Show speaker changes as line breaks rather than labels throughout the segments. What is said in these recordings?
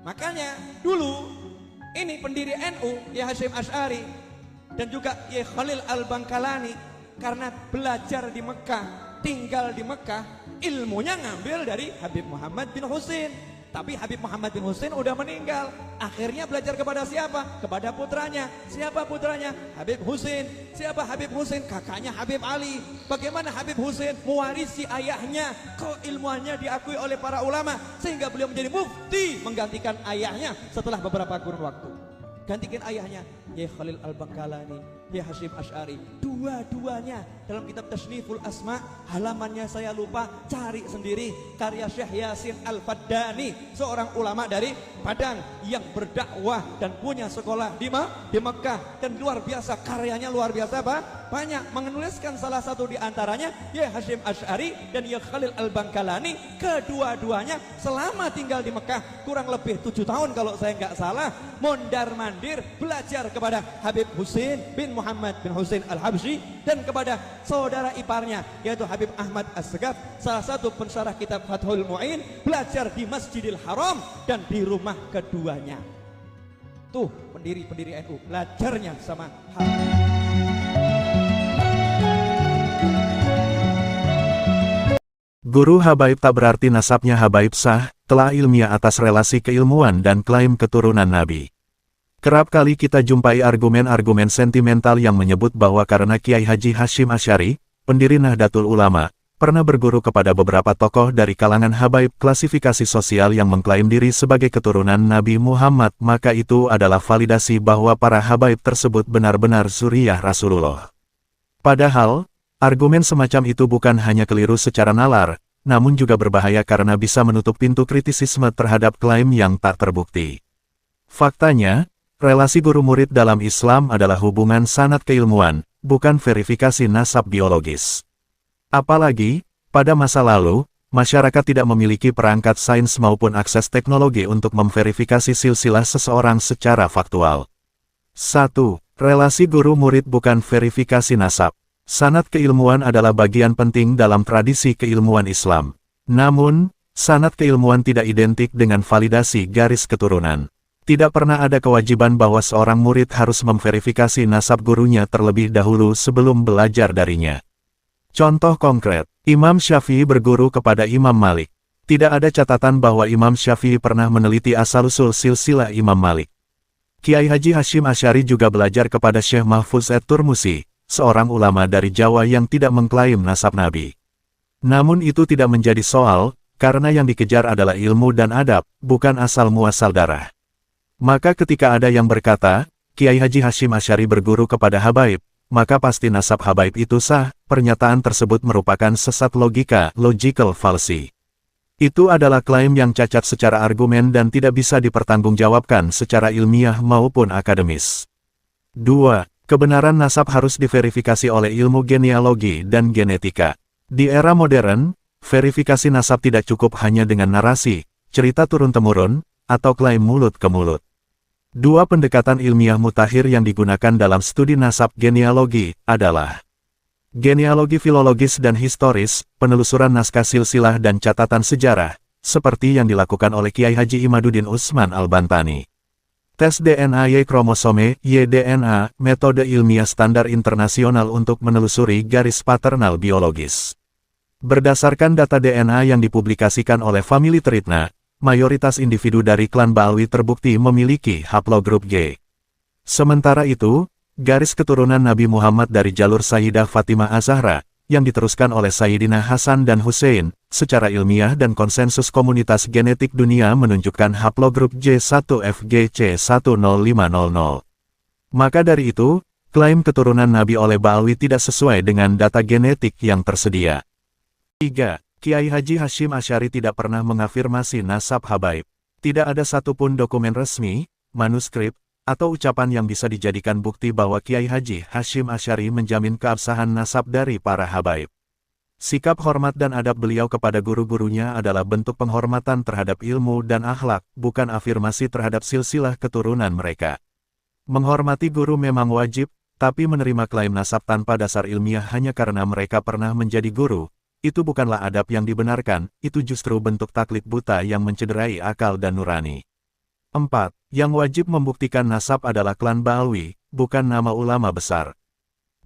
Makanya dulu ini pendiri NU Ya Hasyim Asy'ari dan juga Ya Khalil Al-Bangkalani, karena belajar di Mekah, tinggal di Mekah, ilmunya ngambil dari Habib Muhammad bin Husain. Tapi Habib Muhammad bin Husain udah meninggal. Akhirnya belajar kepada siapa? Kepada putranya. Siapa putranya? Habib Husain. Siapa Habib Husain? Kakaknya Habib Ali. Bagaimana Habib Husain mewarisi ayahnya? Keilmuannya diakui oleh para ulama sehingga beliau menjadi mufti menggantikan ayahnya setelah beberapa kurun waktu. Gantikan ayahnya Ya Khalil Al-Bangkalani, Ya Hasyim Asy'ari. Dua-duanya dalam kitab Tasniful Asma, halamannya saya lupa, cari sendiri, karya Syekh Yasin Al-Faddani, seorang ulama dari Padang yang berdakwah dan punya sekolah di Mekah, dan luar biasa, karyanya luar biasa banyak. Menuliskan salah satu di antaranya Ya Hasyim Asy'ari dan Ya Khalil Al-Bangkalani, kedua-duanya selama tinggal di Mekah kurang lebih 7 tahun kalau saya nggak salah, mondar-mandir belajar kepada Habib Husain bin Muhammad bin Husain Al-Habsyi dan kepada saudara iparnya yaitu Habib Ahmad As-Segaf, salah satu pensyarah kitab Fathul Mu'in, belajar di Masjidil Haram dan di rumah keduanya. Tuh pendiri-pendiri NU belajarnya sama
Guru habaib tak berarti nasabnya habaib sah, telah ilmiah atas relasi keilmuan dan klaim keturunan Nabi. Kerap kali kita jumpai argumen-argumen sentimental yang menyebut bahwa karena Kiai Haji Hasyim Asy'ari, pendiri Nahdlatul Ulama, pernah berguru kepada beberapa tokoh dari kalangan habaib klasifikasi sosial yang mengklaim diri sebagai keturunan Nabi Muhammad, maka itu adalah validasi bahwa para habaib tersebut benar-benar zuriyah Rasulullah. Padahal, argumen semacam itu bukan hanya keliru secara nalar, namun juga berbahaya karena bisa menutup pintu kritisisme terhadap klaim yang tak terbukti. Faktanya, relasi guru-murid dalam Islam adalah hubungan sanad keilmuan, bukan verifikasi nasab biologis. Apalagi, pada masa lalu, masyarakat tidak memiliki perangkat sains maupun akses teknologi untuk memverifikasi silsilah seseorang secara faktual. 1. Relasi guru-murid bukan verifikasi nasab. Sanad keilmuan adalah bagian penting dalam tradisi keilmuan Islam. Namun, sanad keilmuan tidak identik dengan validasi garis keturunan. Tidak pernah ada kewajiban bahwa seorang murid harus memverifikasi nasab gurunya terlebih dahulu sebelum belajar darinya. Contoh konkret, Imam Syafi'i berguru kepada Imam Malik. Tidak ada catatan bahwa Imam Syafi'i pernah meneliti asal-usul silsilah Imam Malik. Kiai Haji Hasyim Asy'ari juga belajar kepada Syekh Mahfuz At-Turmusi, seorang ulama dari Jawa yang tidak mengklaim nasab Nabi. Namun itu tidak menjadi soal, karena yang dikejar adalah ilmu dan adab, bukan asal-muasal darah. Maka ketika ada yang berkata, Kiai Haji Hasyim Asy'ari berguru kepada habaib, maka pasti nasab habaib itu sah, pernyataan tersebut merupakan sesat logika, logical fallacy. Itu adalah klaim yang cacat secara argumen dan tidak bisa dipertanggungjawabkan secara ilmiah maupun akademis. 2. Kebenaran nasab harus diverifikasi oleh ilmu genealogi dan genetika. Di era modern, verifikasi nasab tidak cukup hanya dengan narasi, cerita turun-temurun, atau klaim mulut ke mulut. Dua pendekatan ilmiah mutakhir yang digunakan dalam studi nasab genealogi adalah genealogi filologis dan historis, penelusuran naskah silsilah dan catatan sejarah, seperti yang dilakukan oleh Kiai Haji Imaduddin Utsman Al-Bantani. Tes DNA Y-kromosome, YDNA, metode ilmiah standar internasional untuk menelusuri garis paternal biologis. Berdasarkan data DNA yang dipublikasikan oleh Family Tritna, mayoritas individu dari klan Ba'alwi terbukti memiliki haplogrup G. Sementara itu, garis keturunan Nabi Muhammad dari jalur Sayyidah Fatimah Az-Zahra, yang diteruskan oleh Sayyidina Hasan dan Hussein, secara ilmiah dan konsensus komunitas genetik dunia menunjukkan haplogrup J1FGC10500. Maka dari itu, klaim keturunan Nabi oleh Ba'alwi tidak sesuai dengan data genetik yang tersedia. 3. Kiai Haji Hasyim Asy'ari tidak pernah mengafirmasi nasab habaib. Tidak ada satupun dokumen resmi, manuskrip, atau ucapan yang bisa dijadikan bukti bahwa Kiai Haji Hasyim Asy'ari menjamin keabsahan nasab dari para habaib. Sikap hormat dan adab beliau kepada guru-gurunya adalah bentuk penghormatan terhadap ilmu dan akhlak, bukan afirmasi terhadap silsilah keturunan mereka. Menghormati guru memang wajib, tapi menerima klaim nasab tanpa dasar ilmiah hanya karena mereka pernah menjadi guru, itu bukanlah adab yang dibenarkan, itu justru bentuk taklid buta yang mencederai akal dan nurani. 4. Yang wajib membuktikan nasab adalah klan Ba'alwi, bukan nama ulama besar.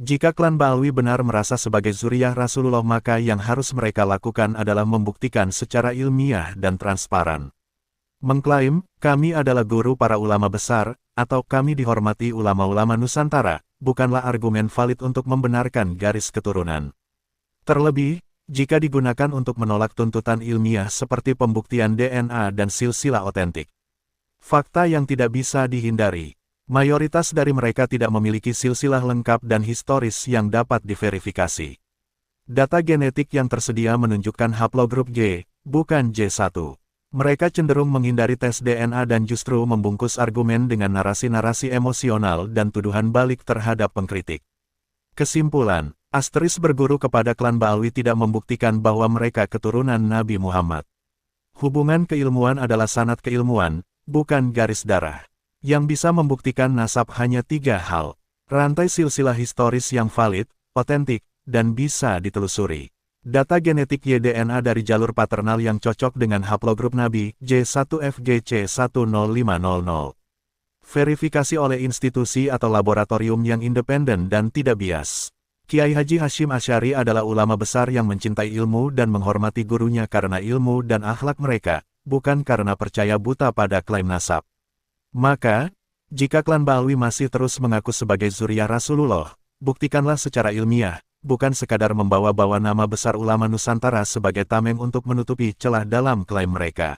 Jika klan Ba'alwi benar merasa sebagai zuriyah Rasulullah, maka yang harus mereka lakukan adalah membuktikan secara ilmiah dan transparan. Mengklaim, kami adalah guru para ulama besar, atau kami dihormati ulama-ulama Nusantara, bukanlah argumen valid untuk membenarkan garis keturunan. Terlebih, jika digunakan untuk menolak tuntutan ilmiah seperti pembuktian DNA dan silsilah otentik. Fakta yang tidak bisa dihindari. Mayoritas dari mereka tidak memiliki silsilah lengkap dan historis yang dapat diverifikasi. Data genetik yang tersedia menunjukkan haplogrup G, bukan J1. Mereka cenderung menghindari tes DNA dan justru membungkus argumen dengan narasi-narasi emosional dan tuduhan balik terhadap pengkritik. Kesimpulan, Asteris berguru kepada klan Ba'alwi tidak membuktikan bahwa mereka keturunan Nabi Muhammad. Hubungan keilmuan adalah sanad keilmuan, bukan garis darah. Yang bisa membuktikan nasab hanya 3 hal. Rantai silsilah historis yang valid, otentik, dan bisa ditelusuri. Data genetik YDNA dari jalur paternal yang cocok dengan haplogrup Nabi, J1FGC10500. Verifikasi oleh institusi atau laboratorium yang independen dan tidak bias. Kiai Haji Hashim Asy'ari adalah ulama besar yang mencintai ilmu dan menghormati gurunya karena ilmu dan akhlak mereka, bukan karena percaya buta pada klaim nasab. Maka, jika klan Ba'alwi masih terus mengaku sebagai zuriyah Rasulullah, buktikanlah secara ilmiah, bukan sekadar membawa-bawa nama besar ulama Nusantara sebagai tameng untuk menutupi celah dalam klaim mereka.